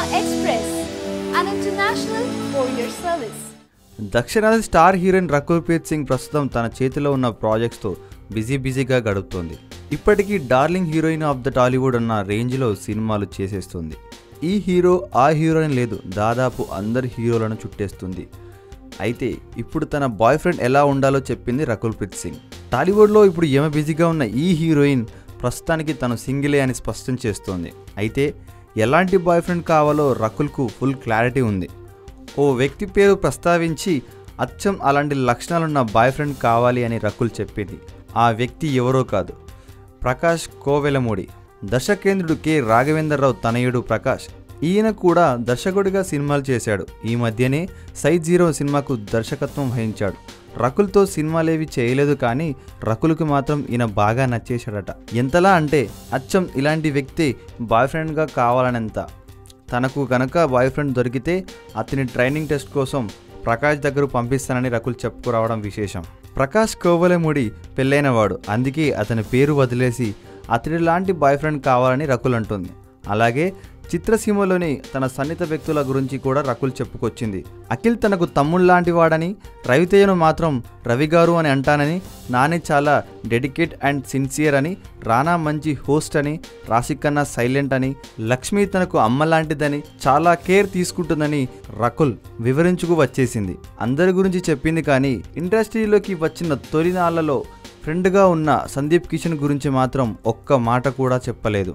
Express, an international courier service. దక్షిణాది star heroine Rakul Preet Singh ప్రస్తుతం తన చేతిలో ఉన్న ప్రాజెక్ట్స్తో బిజీగా గడుపుతోంది. ఇప్పటికీ darling heroine of the Tollywood అన్న రేంజ్లో సినిమాలు చేసేస్తుంది. ఈ హీరో ఆ హీరోయిన్ లేదు, దాదాపు అందరి హీరోలను చుట్టేస్తుంది. అయితే ఇప్పుడు తన బాయ్ ఫ్రెండ్ ఎలా ఉండాలో చెప్పింది రకుల్ ప్రీత్ సింగ్. టాలీవుడ్లో ఇప్పుడు ఏమ బిజీగా ఉన్న ఈ హీరోయిన్ ప్రస్తుతానికి తను సింగిలే అని స్పష్టం చేస్తోంది. అయితే ఎలాంటి బాయ్ ఫ్రెండ్ కావాలో రకుల్కు ఫుల్ క్లారిటీ ఉంది. ఓ వ్యక్తి పేరు ప్రస్తావించి అచ్చం అలాంటి లక్షణాలున్న బాయ్ ఫ్రెండ్ కావాలి అని రకుల్ చెప్పింది. ఆ వ్యక్తి ఎవరో కాదు, ప్రకాష్ కోవెలమూడి. దర్శకేంద్రుడు కె రాఘవేంద్రరావు తనయుడు ప్రకాష్. ఈయన కూడా దర్శకుడిగా సినిమాలు చేశాడు. ఈ మధ్యనే సైజ్ 0 సినిమాకు దర్శకత్వం వహించాడు. రకుల్తో సినిమాలేవి చేయలేదు, కానీ రకుల్కి మాత్రం ఈయన బాగా నచ్చేశాడట. ఎంతలా అంటే అచ్చం ఇలాంటి వ్యక్తి బాయ్ ఫ్రెండ్గా కావాలనేంత. తనకు కనుక బాయ్ ఫ్రెండ్ దొరికితే అతని ట్రైనింగ్ టెస్ట్ కోసం ప్రకాష్ దగ్గర పంపిస్తానని రకుల్ చెప్పుకురావడం విశేషం. ప్రకాష్ కోవెలమూడి పెళ్ళైనవాడు, అందుకే అతని పేరు వదిలేసి అతడి లాంటి బాయ్ ఫ్రెండ్ కావాలని రకుల్ అంటుంది. అలాగే చిత్రసీమలోని తన సన్నిహిత వ్యక్తుల గురించి కూడా రకుల్ చెప్పుకొచ్చింది. అఖిల్ తనకు తమ్ముళ్లాంటి వాడని, రవితేజను మాత్రం రవి గారు అని అంటానని, నాని చాలా డెడికేట్ అండ్ సిన్సియర్ అని, రానా మంచి హోస్ట్ అని, రాశికన్నా సైలెంట్ అని, లక్ష్మి తనకు అమ్మ లాంటిదని, చాలా కేర్ తీసుకుంటుందని రకుల్ వివరించుకు వచ్చేసింది. అందరి గురించి చెప్పింది, కానీ ఇండస్ట్రీలోకి వచ్చిన తొలినాళ్లలో ఫ్రెండ్గా ఉన్న సందీప్ కిషన్ గురించి మాత్రం ఒక్క మాట కూడా చెప్పలేదు.